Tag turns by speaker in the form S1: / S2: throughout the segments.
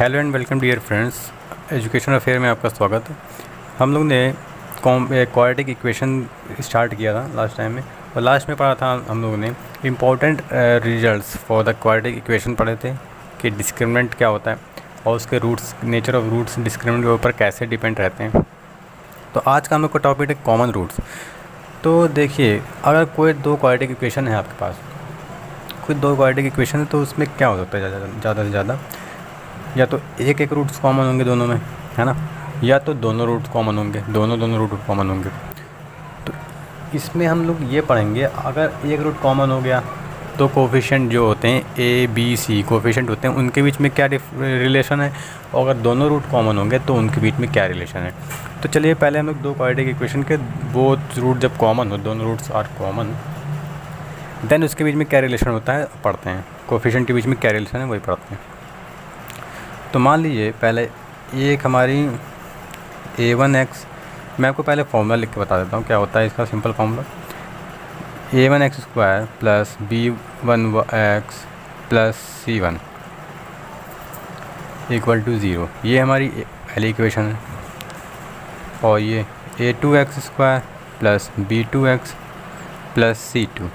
S1: Hello and welcome dear friends, education affair में आपका स्वागत है। हम लोग ने क्वाड्रेटिक इक्वेशन स्टार्ट किया था लास्ट टाइम में, और लास्ट में पढ़ा था हम लोगों ने important results for the quadratic equation पढ़े थे कि डिस्क्रिमिनेंट क्या होता है और उसके roots, nature of roots discriminant के ऊपर कैसे डिपेंड रहते हैं। तो आज का हम लोग का टॉपिक है कॉमन रूट्स। तो देखिए, अगर कोई दो क्वाड्रेटिक इक्वेशन है आपके पास, कोई दो क्वाड्रेटिक इक्वेशन है, तो उसमें क्या हो सकता है ज़्यादा से ज़्यादा, या तो एक रूट्स कॉमन होंगे दोनों में, है ना, या तो दोनों रूट्स कॉमन होंगे, दोनों रूट कॉमन होंगे। तो इसमें हम लोग ये पढ़ेंगे, अगर एक रूट कॉमन हो गया तो कोफिशिएंट जो होते हैं ए बी सी कोफिशिएंट होते हैं, उनके बीच में क्या रिलेशन है, और अगर दोनों रूट कॉमन होंगे तो उनके बीच में क्या रिलेशन है। तो चलिए पहले हम लोग दो क्वाड्रेटिक इक्वेशन के बोथ रूट जब कॉमन हो, दोनों रूट्स आर कॉमन, देन उसके बीच में क्या रिलेशन होता है पढ़ते हैं। कोफिशिएंट के बीच में क्या रिलेशन है वही पढ़ते हैं। तो मान लीजिए पहले एक हमारी a1x, मैं आपको पहले फॉर्मूला लिख के बता देता हूँ क्या होता है इसका simple formula. a1x² plus b1x plus c1 equal to 0, ये हमारी पहली इक्वेशन है। और ये a2x² plus b2x plus c2,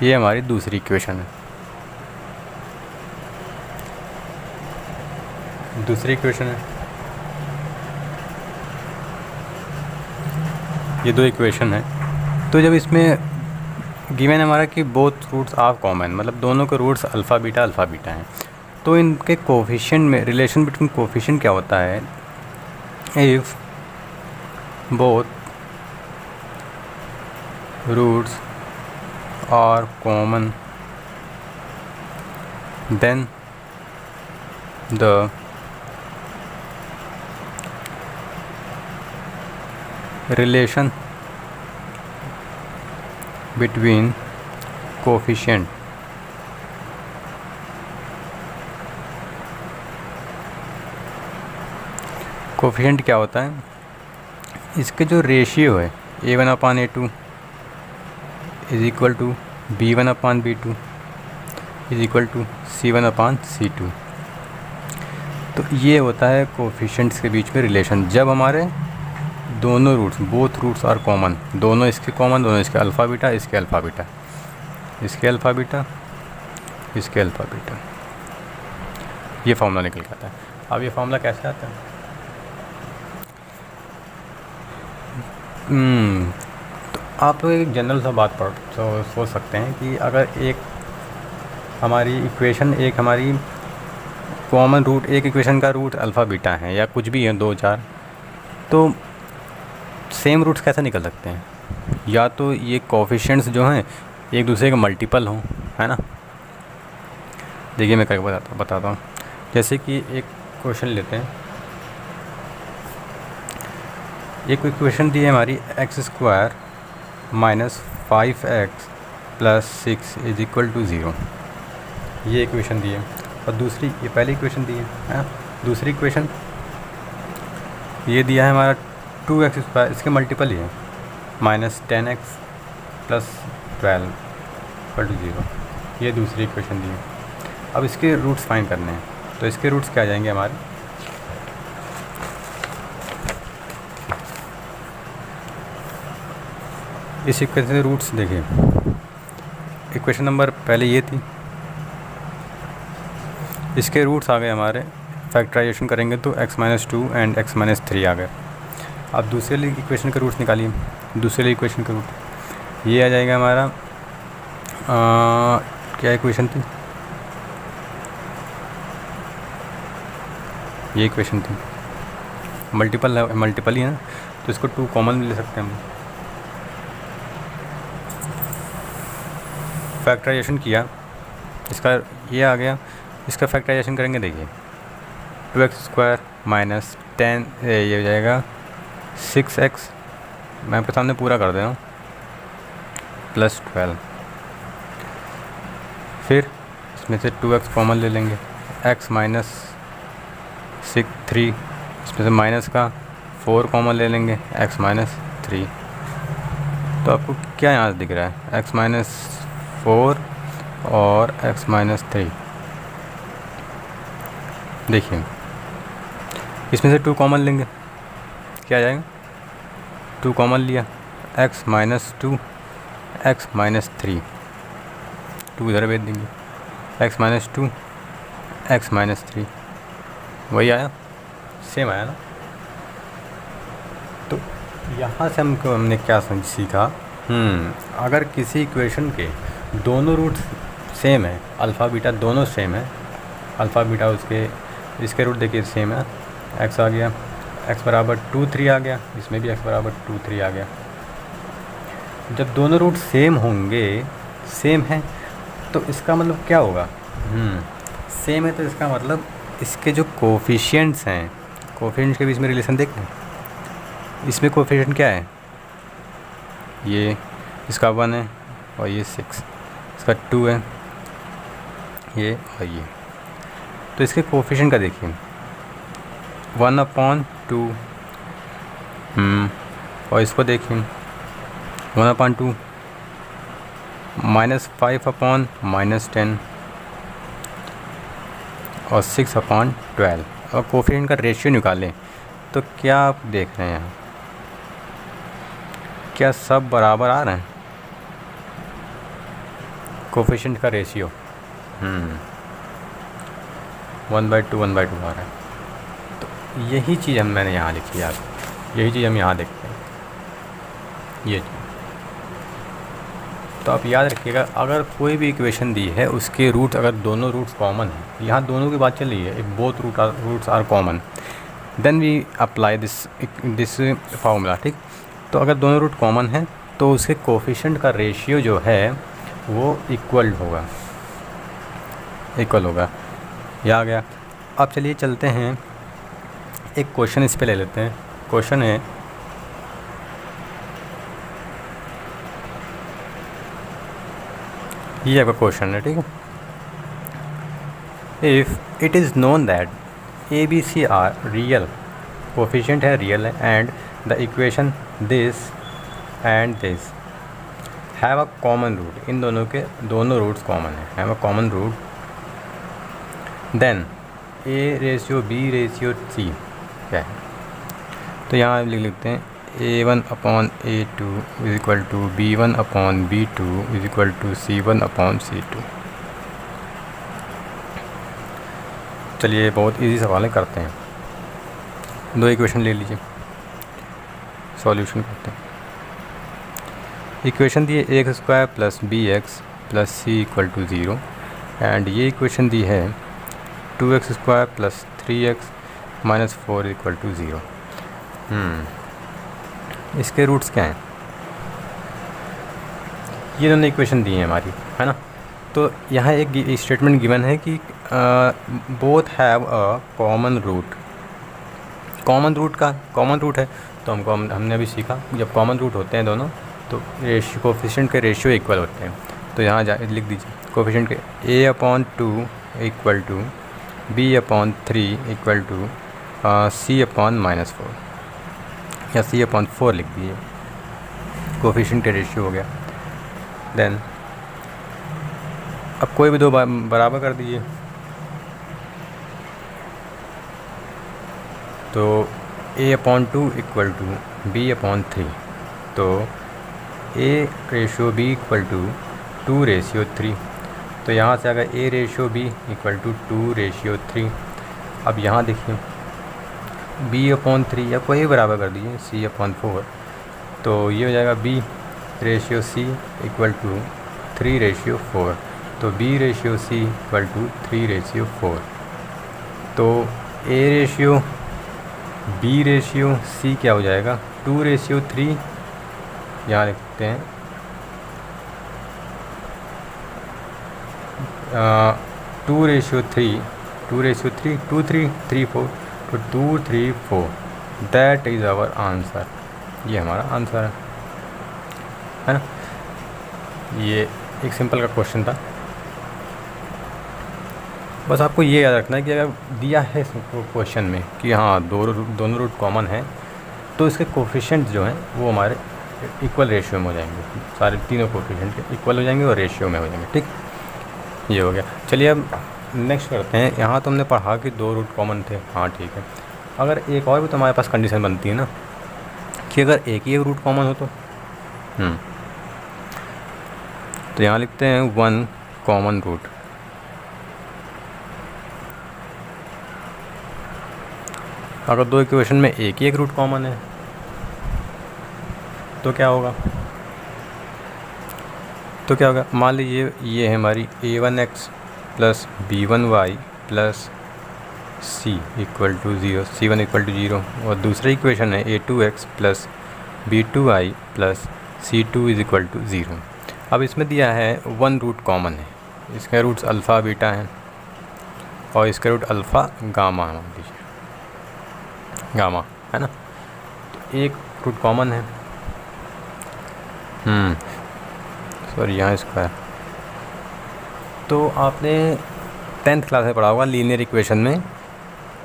S1: ये हमारी दूसरी इक्वेशन है। दूसरी इक्वेशन है, ये दो इक्वेशन है। तो जब इसमें गिवन हमारा कि बोथ रूट्स आर कॉमन, मतलब दोनों के रूट्स अल्फ़ा बीटा हैं, तो इनके कोफिशिएंट में रिलेशन बिटवीन कोफिशिएंट क्या होता है, if both roots are common then the relation between coefficient क्या होता है, इसके जो रेशियो है a1/a2 is equal to b1/b2 is equal to c1/c2। तो ये होता है कोफिशिएंट्स के बीच में रिलेशन, जब हमारे दोनों roots, both roots are common, दोनों इसके कॉमन, दोनों इसके अल्फ़ा बीटा, इसके अल्फ़ा बीटा, इसके अल्फ़ा बीटा, इसके अल्फ़ा बीटा, ये फार्मूला निकल के आता है। अब ये फार्मूला कैसे आता है, तो आप लोग एक जनरल सा बात सोच सकते हैं कि अगर एक हमारी इक्वेशन, एक हमारी कॉमन रूट, एक इक्वेशन का रूट अल्फ़ा बीटा है या कुछ भी है 2-4, तो सेम रूट्स कैसे निकल सकते हैं, या तो ये कोफिशिएंट्स जो हैं एक दूसरे के मल्टीपल हों, है ना। देखिए मैं करके बताता हूँ। जैसे कि एक क्वेश्चन लेते हैं, एक इक्वेशन दी है हमारी x² minus 5x plus 6 is equal to 0, ये इक्वेशन दी है। और दूसरी, ये पहली इक्वेशन दी है, दूसरी इक्वेशन ये दिया है हमारा 2x², इसके मल्टीपल ही है, minus 10x plus 12 equal to 0, ये दूसरी इक्वेशन दी है। अब इसके रूट्स फाइंड करने हैं, तो इसके रूट्स क्या आ जाएंगे हमारे, इस इक्वेशन के रूट्स देखिए, इक्वेशन नंबर पहले ये थी, इसके रूट्स आ गए हमारे, फैक्टराइजेशन करेंगे तो x-2 एंड x-3 आ गए। अब दूसरे इक्वेशन के रूट्स निकालिए, दूसरे इक्वेशन का रूट ये आ जाएगा हमारा, क्या इक्वेशन थी, ये इक्वेशन थी, मल्टीपल ही है ना, तो इसको 2 कॉमन ले सकते हैं हम। फैक्टराइजेशन किया, इसका ये आ गया, इसका फैक्टराइजेशन करेंगे, देखिए 2x² माइनस 10, ये हो जाएगा 6x, मैं आपके सामने पूरा कर दे रहा हूँ, प्लस 12, फिर इसमें से 2x कॉमन ले लेंगे, x माइनस 3, इसमें से माइनस का 4 कॉमन ले लेंगे, x-3। तो आपको क्या यहाँ दिख रहा है, x-4 और x-3। देखिए इसमें से 2 कॉमन लेंगे, क्या आ जाएगा, 2 कॉमन लिया, x माइनस 2 x माइनस 3, 2 इधर भेज देंगे, x माइनस 2 x माइनस 3, वही आया, सेम आया ना। तो यहाँ से हमने क्या सीखा, अगर किसी इक्वेशन के दोनों रूट सेम है, अल्फ़ा बीटा दोनों सेम है, अल्फ़ा बीटा उसके इसके रूट देखिए सेम है, x आ गया, x बराबर 2 3 आ गया, इसमें भी x बराबर 2 3 आ गया। जब दोनों रूट सेम होंगे, सेम है, तो इसका मतलब क्या होगा, सेम है तो इसका मतलब इसके जो कोफिशिएंट्स हैं, कोफिशिएंट्स के बीच में रिलेशन देख लें, इसमें कोफिशिएंट क्या है, ये इसका 1 है और ये 6, इसका 2 है ये और ये, तो इसके कोफिशिएंट का देखिए 1/2, और इसको देखिए 1/2 -5/-10 और 6/12। और कोफिशिएंट का रेशियो निकालें तो क्या आप देख रहे हैं यहाँ, क्या सब बराबर आ रहे हैं, कोफिशिएंट का रेशियो 1/2 1/2 आ रहा है। तो यही चीज़ मैंने यहाँ लिखी है, यही चीज़ हम यहाँ देखते हैं, ये चीज़। तो आप याद रखिएगा, अगर कोई भी इक्वेशन दी है उसके रूट्स अगर दोनों रूट्स कॉमन हैं, यहाँ दोनों की बात चल रही है, if both roots are common then we apply this formula, ठीक। तो अगर दोनों रूट कॉमन हैं तो उसके कोफिशिएंट का रेशियो जो है वो इक्वल होगा, ये आ गया। अब चलिए चलते हैं एक क्वेश्चन इस पे ले लेते हैं। क्वेश्चन है ये आपका क्वेश्चन है, ठीक है। If it is known that A B C are real, coefficient है रियल है, and the equation this and this have a common root, इन दोनों के दोनों रूट्स कॉमन है, have a common root, then a/b/c क्या है। तो यहाँ लिख लेते हैं a1/a2 is equal to b1/b2 is equal to c1/c2। चलिए बहुत इजी सवाल है, करते हैं। 2 इक्वेशन ले लीजिए, सॉल्यूशन करते हैं। इक्वेशन दी है a² plus bx plus c equal to 0, and ये इक्वेशन दी है 2x² plus 3x minus 4 equal to 0। इसके रूट्स क्या हैं, ये दोनों इक्वेशन दी हैं हमारी, है ना। तो यहाँ एक स्टेटमेंट गिवन है कि both have a common root, common root है, तो हमने अभी सीखा जब कॉमन रूट होते हैं दोनों तो रेशियो कोफिशिएंट के रेशियो इक्वल होते हैं। तो यहाँ लिख दीजिए कोफिशिएंट के a/2 equal to b/3 equal to c/-4 या c/4 लिख दीजिए, कोफिशिएंट के रेशियो हो गया। देन अब कोई भी दो बराबर कर दीजिए, तो a/2 इक्वल टू b/3, तो a/b इक्वल टू 2/3, तो यहाँ से अगर a/b इक्वल टू 2/3। अब यहाँ देखिए b/3 या कोई बराबर कर दीजिए c/4, तो ये हो जाएगा b/c इक्वल टू 3/4, तो b/c इक्वल टू 3/4। तो a/b/c क्या हो जाएगा 2/3, यहाँ लिखते हैं 2/3 2 3 3 4, तो 2 3 4 दैट इज़ आवर आंसर, ये हमारा आंसर है ना। ये एक सिंपल का क्वेश्चन था, बस आपको ये याद रखना है कि अगर दिया है क्वेश्चन में कि हाँ दोनों रूट कॉमन हैं तो इसके कोफिशिएंट जो हैं वो हमारे इक्वल रेशियो में हो जाएंगे, सारे तीनों कोफिशिएंट इक्वल हो जाएंगे और रेशियो में हो जाएंगे, ठीक। ये हो गया। चलिए अब नेक्स्ट करते हैं। यहाँ तो हमने पढ़ा कि 2 रूट कॉमन थे, हाँ ठीक है। अगर एक और भी तो हमारे पास कंडीशन बनती है ना कि अगर एक ही एक रूट कॉमन हो तो यहाँ लिखते हैं 1 कॉमन रूट। अगर 2 इक्वेशन में एक ही एक रूट कॉमन है तो क्या होगा? मान लीजिए ये है हमारी a1x plus b1y plus c equal to 0, c1 equal to 0, और दूसरी इक्वेशन है a2x plus b2y plus c2 is equal to 0। अब इसमें दिया है 1 रूट कॉमन है, इसके रूट्स अल्फ़ा बीटा हैं और इसके रूट अल्फ़ा गामा है, मान लीजिए गामा है ना। तो एक रूट कॉमन है, सॉरी यहाँ स्क्वायर। तो आपने 10th क्लास में पढ़ा होगा लीनियर इक्वेशन में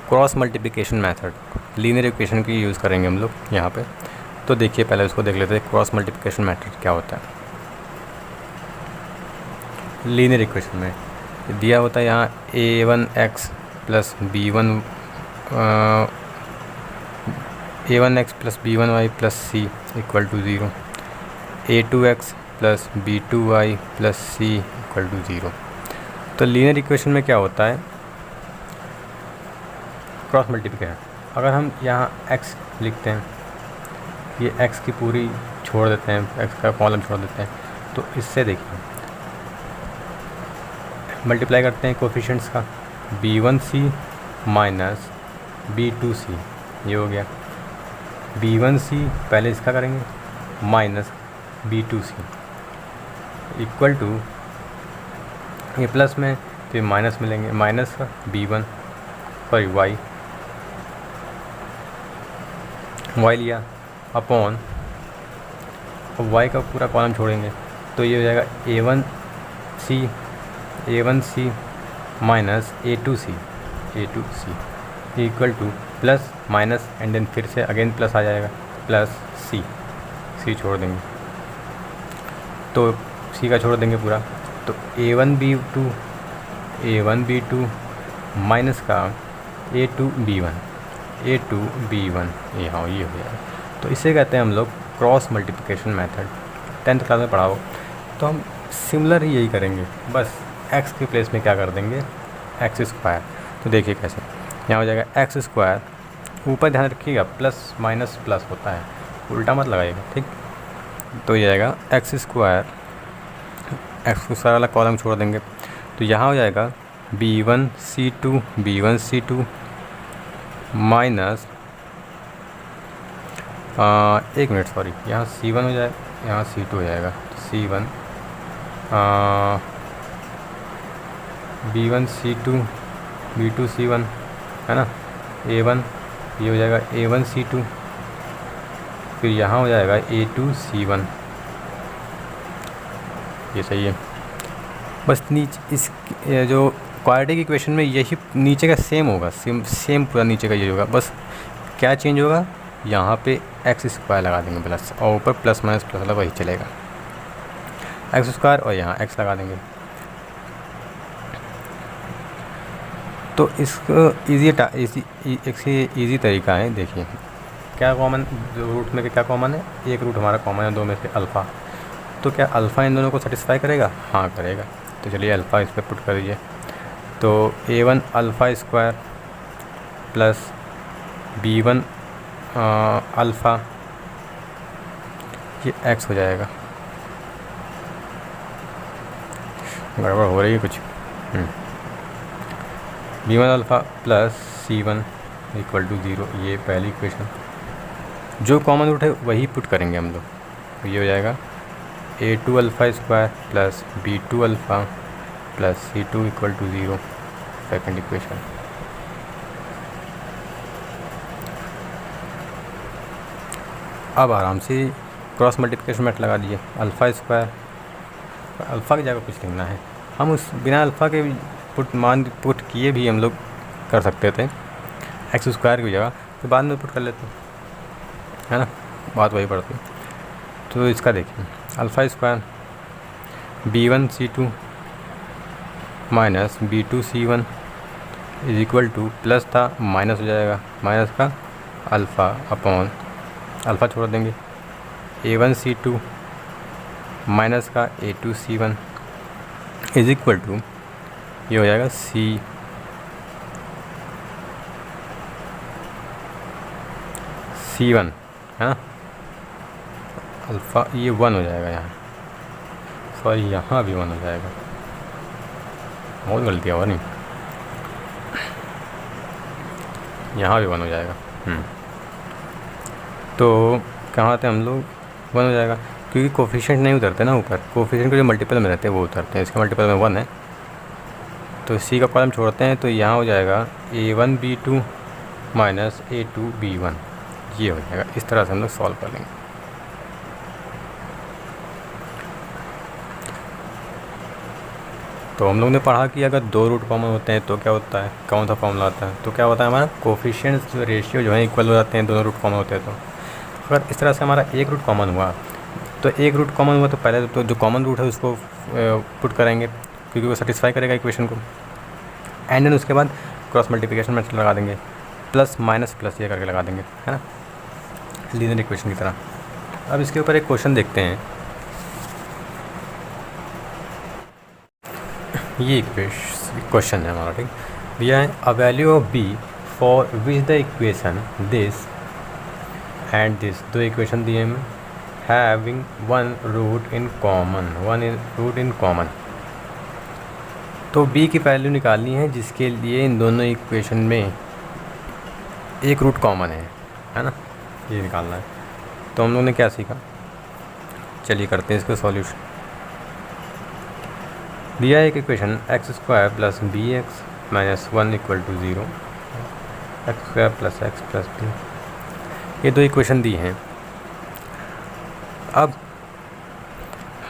S1: cross multiplication method, linear equation की यूज़ करेंगे हम लोग यहाँ पे। तो देखिए पहले उसको देख लेते हैं, क्रॉस मल्टीप्लिकेशन मेथड क्या होता है। लीनियर इक्वेशन में दिया होता है यहाँ a1x plus b1y plus c equal to 0, a2x plus b2y plus c equal to 0। तो लीनियर इक्वेशन में क्या होता है, क्रॉस मल्टीप्लिकेशन। अगर हम यहाँ x लिखते हैं, ये x की पूरी छोड़ देते हैं, x का कॉलम छोड़ देते हैं, तो इससे देखिए मल्टीप्लाई करते हैं कोफिशिएंट्स का, b1c माइनस b2c, ये हो गया। b1c पहले इसका करेंगे माइनस b2c इक्वल टू, ये प्लस में फिर माइनस मिलेंगे, माइनस का b1 सॉरी y लिया अपॉन y का पूरा कॉलम छोड़ेंगे, तो ये हो जाएगा a1c minus a2c equal to plus minus and then फिर से अगेन प्लस आ जाएगा, प्लस c छोड़ देंगे, तो c का छोड़ देंगे पूरा, तो a1b2 माइनस का a2b1 ये हाँ ये हो गया। तो इसे कहते हैं हम लोग cross multiplication method, 10th class में पढ़ा हो। तो हम सिमिलर ही यही करेंगे, बस x के प्लेस में क्या कर देंगे, एक्स स्क्वायर। तो देखिए कैसे, यहाँ हो जाएगा एक्स स्क्वायर, ऊपर ध्यान रखिएगा प्लस माइनस प्लस होता है, उल्टा मत लगाइएगा, ठीक। तो ये आएगा एक्स स्क्वायर, एक्स स्क्वायर वाला कॉलम छोड़ देंगे, तो यहाँ हो जाएगा b1c2 माइनस एक मिनट सॉरी, यहाँ c1 हो जाएगा, यहाँ c2 हो जाएगा, c1 b1c2 b2c1 है ना, a1 ये हो जाएगा a1c2, फिर यहाँ हो जाएगा a2c1, ये सही है। बस नीचे इस जो क्वाड्रेटिक इक्वेशन में यही नीचे का सेम होगा, सेम पूरा नीचे का ये होगा, बस क्या चेंज होगा, यहाँ पे एक्स स्क्वायर लगा देंगे प्लस, और ऊपर प्लस माइनस प्लस वाला वही चलेगा, एक्स स्क्वायर और यहाँ एक्स लगा देंगे। तो इसको ईजी तरीका है, देखिए क्या कॉमन, जो रूट में क्या कॉमन है, एक रूट हमारा कॉमन है, दो में से अल्फ़ा, तो क्या अल्फ़ा इन दोनों को सेटिस्फाई करेगा, हाँ करेगा। तो चलिए अल्फ़ा इस पर पुट कर दीजिए, तो a1 alpha square plus b1 alpha, ये x हो जाएगा, गड़बड़ हो रही है कुछ, b1 alpha plus c1 equal to 0, ये पहली इक्वेशन। जो कॉमन रूट है वही पुट करेंगे हम लोग, तो ये हो जाएगा a2 alpha square plus b2 alpha plus c2 equal to 0, second equation. अब आराम से क्रॉस मल्टीप्लिकेशन मेथड लगा दिए, अल्फ़ा स्क्वायर, अल्फ़ा की जगह कुछ लिखना है, हम उस बिना अल्फ़ा के पुट किए भी हम लोग कर सकते थे एक्स स्क्वायर की जगह, तो बाद में पुट कर लेते है ना, बात वही पड़ती। तो इसका देखिए alpha square b1c2 minus B2C1 is equal to, plus था माइनस हो जाएगा, माइनस का अल्फ़ा अपॉन अल्फ़ा छोड़ देंगे, A1C2 माइनस का A2C1 इज इक्वल टू, ये हो जाएगा C1 है ना, अल्फ़ा ये 1 हो जाएगा यहाँ, सॉरी यहाँ भी 1 हो जाएगा, बहुत गलती हुआ नहीं, यहाँ भी 1 हो जाएगा। तो कहाँ थे हम लोग, 1 हो जाएगा क्योंकि कोफिशिएंट नहीं उतरते ना ऊपर, कोफिशिएंट के जो मल्टीपल में रहते हैं वो उतरते हैं, इसके मल्टीपल में 1 है, तो सी का कॉलम छोड़ते हैं तो यहाँ हो जाएगा A1B2 माइनस A2B1, ये हो जाएगा। इस तरह से हम लोग सॉल्व कर लेंगे। तो हम लोग ने पढ़ा कि अगर 2 रूट कॉमन होते हैं तो क्या होता है, कौन सा फॉर्मूला आता है, तो क्या होता है हमारा कोफिशिएंट्स जो रेशियो जो है इक्वल हो जाते हैं, दोनों रूट कॉमन होते हैं। तो अगर इस तरह से हमारा एक रूट कॉमन हुआ, तो एक रूट कॉमन हुआ तो पहले तो जो कॉमन रूट है उसको पुट करेंगे क्योंकि वो सेटिस्फाई करेगा इक्वेशन को, एंड देन उसके बाद क्रॉस मल्टीप्लिकेशन मेथड लगा देंगे, प्लस माइनस प्लस ये करके लगा देंगे, है ना, लीनियर इक्वेशन की तरह। अब इसके ऊपर एक क्वेश्चन देखते हैं। ये क्वेश्चन है हमारा, ठीक, दिया है a value of b for which the equation this and this, दो इक्वेशन दिए हैं having one root in common, तो b की वैल्यू निकालनी है जिसके लिए इन दोनों इक्वेशन में एक रूट कॉमन है ना, ये निकालना है। तो हम लोगों ने क्या सीखा, चलिए करते हैं इसका सॉल्यूशन। दिया है एक equation x² plus bx minus 1 equal to 0, x² plus x plus b, ये दो इक्वेशन दी हैं। अब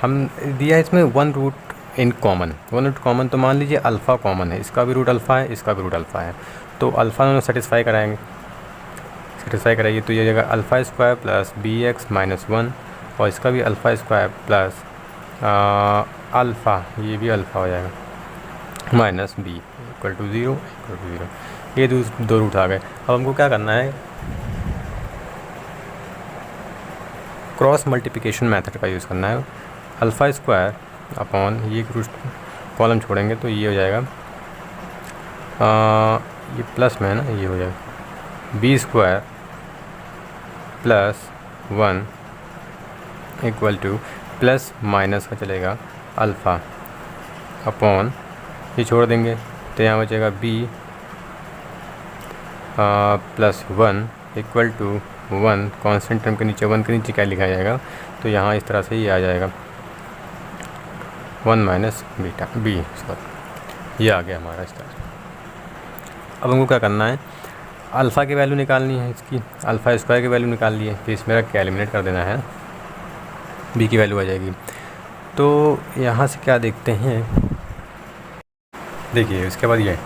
S1: हम दिया है इसमें one root in common, one root common, तो मान लीजिए अल्फ़ा कॉमन है, इसका भी रूट अल्फ़ा है, इसका भी रूट अल्फ़ा है, तो अल्फ़ा दोनों सेटिस्फाई कराएंगे, सेटिस्फाई कराइए तो ये जगह α² प्लस bx माइनस 1, और इसका भी α² प्लस अल्फ़ा, ये भी अल्फ़ा हो जाएगा, माइनस b इक्वल टू 0, ये दो रूट आ गए। अब हमको क्या करना है, क्रॉस मल्टीप्लिकेशन मेथड का यूज़ करना है। α² अपॉन ये रूट कॉलम छोड़ेंगे तो ये हो जाएगा, ये प्लस में है ना, ये हो जाएगा b² plus 1 equal to, plus minus का चलेगा अल्फ़ा अपॉन, ये छोड़ देंगे तो यहाँ बचेगा b plus 1 equal to 1, constant term के नीचे 1 के नीचे क्या लिखा जाएगा, तो यहाँ इस तरह से ये आ जाएगा 1 माइनस बीटा b, सॉरी ये आ गया हमारा इस तरह से। अब हमको क्या करना है, अल्फ़ा की वैल्यू निकालनी है, इसकी α² की वैल्यू निकाल ली है, फिर इसमें रख के एलिमिनेट कर देना है, b की वैल्यू आ जाएगी। तो यहाँ से क्या देखते हैं, देखिए उसके बाद ये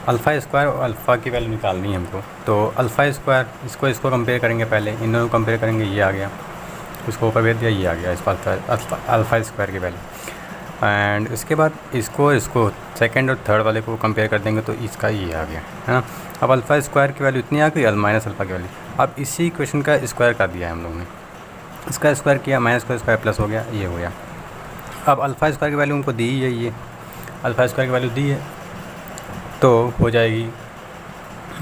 S1: α² और अल्फ़ा की वैल्यू निकालनी है हमको, तो α² इसको कंपेयर करेंगे, पहले इन दोनों कंपेयर करेंगे, ये आ गया, उसको ऊपर भेज दिया, ये आ गया इस α² की वैल्यू, एंड उसके बाद इसको सेकंड और थर्ड वाले को कंपेयर कर देंगे तो इसका ये आ गया, है ना। अब α² की वैल्यू इतनी आ गई, माइनस अल्फ़ा की वैल्यू, अब इसी इक्वेशन का स्क्वायर कर दिया है हम लोगों ने, इसका स्क्वायर किया, माइनस का स्क्वायर प्लस हो गया, ये हो गया। अब α² की वैल्यू हमको दी है, ये α² की वैल्यू दी है तो हो जाएगी,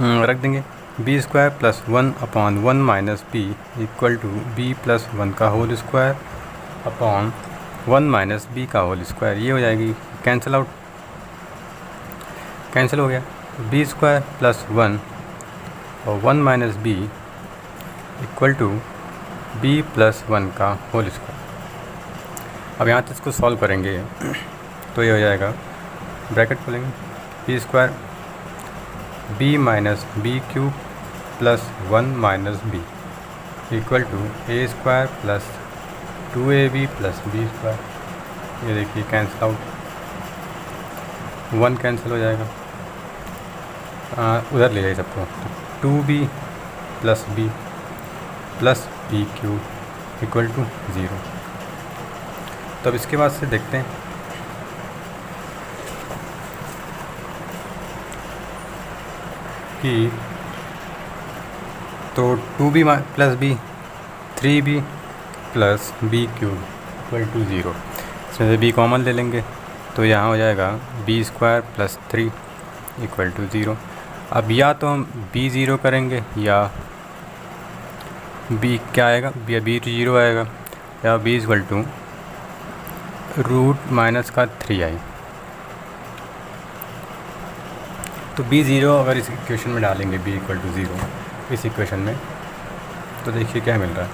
S1: रख देंगे b² plus 1 upon 1 minus b equal to b plus 1 का whole square upon 1 minus b का होल स्क्वायर, ये हो जाएगी, कैंसिल आउट, कैंसिल हो गया, b² प्लस 1 और 1 minus b equal to b plus 1 का होल स्क्वायर। अब यहाँ तक इसको सॉल्व करेंगे तो ये हो जाएगा, ब्रैकेट खोलेंगे, b² b minus b³ plus 1 minus b equal to a² plus 2ab plus b², ये देखिए कैंसिल आउट, 1 कैंसिल हो जाएगा, उधर ले जाइए सबको, तो 2b plus b plus b³ equal to 0। तो अब इसके बाद से देखते हैं, कि तो 2b plus b 3b plus b cube equal to 0। इसमें से b कॉमन ले लेंगे तो यहाँ हो जाएगा b square plus 3 equal to 0। अब या तो हम b 0 करेंगे या b क्या आएगा, या b 0 आएगा, या b equal to root minus का 3i। तो b 0 अगर इस इक्वेशन में डालेंगे b इक्वल टू 0 इस इक्वेशन में, तो देखिए क्या मिल रहा है,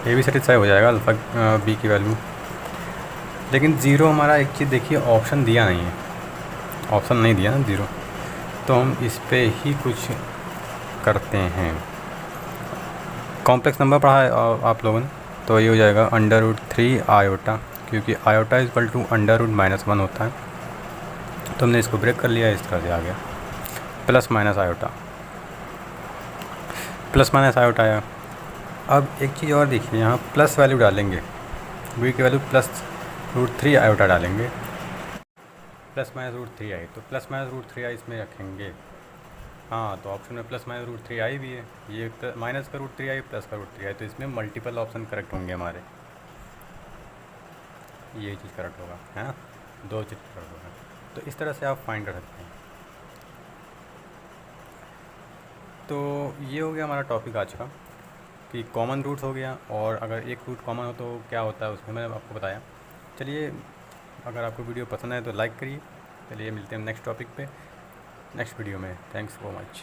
S1: ये भी सेटिस्फाई हो जाएगा अल्फ़ा b की वैल्यू। लेकिन ज़ीरो हमारा एक चीज़ देखिए ऑप्शन दिया नहीं है, ऑप्शन नहीं दिया ना ज़ीरो, तो हम इस पे ही कुछ करते हैं। कॉम्प्लेक्स नंबर पढ़ा है आप लोगों ने, तो ये हो जाएगा √3 आयोटा, क्योंकि आयोटा इज इक्वल टू √-1 होता है। तो हमने इसको ब्रेक कर लिया, इस तरह से आ गया plus minus iota, plus minus iota आया। अब एक चीज़ और देखिए, यहाँ प्लस वैल्यू डालेंगे, v की वैल्यू +√3 आयोटा डालेंगे, प्लस माइनस √3i, तो प्लस माइनस √3i इसमें रखेंगे। हाँ, तो ऑप्शन में प्लस माइनस √3i भी है, ये माइनस का √3i प्लस का √3i, तो इसमें मल्टीपल ऑप्शन करेक्ट होंगे हमारे, ये चीज़ करेक्ट होगा, है ना, 2 चीज़ करेक्ट होगा। तो इस तरह से आप फाइंड कर सकते हैं। तो ये हो गया हमारा टॉपिक आज का, कि कॉमन रूट्स हो गया, और अगर एक रूट कॉमन हो तो क्या होता है उसमें मैंने आपको बताया। चलिए, अगर आपको वीडियो पसंद आए तो लाइक करिए। चलिए मिलते हैं नेक्स्ट टॉपिक पे नेक्स्ट वीडियो में। Thanks so much.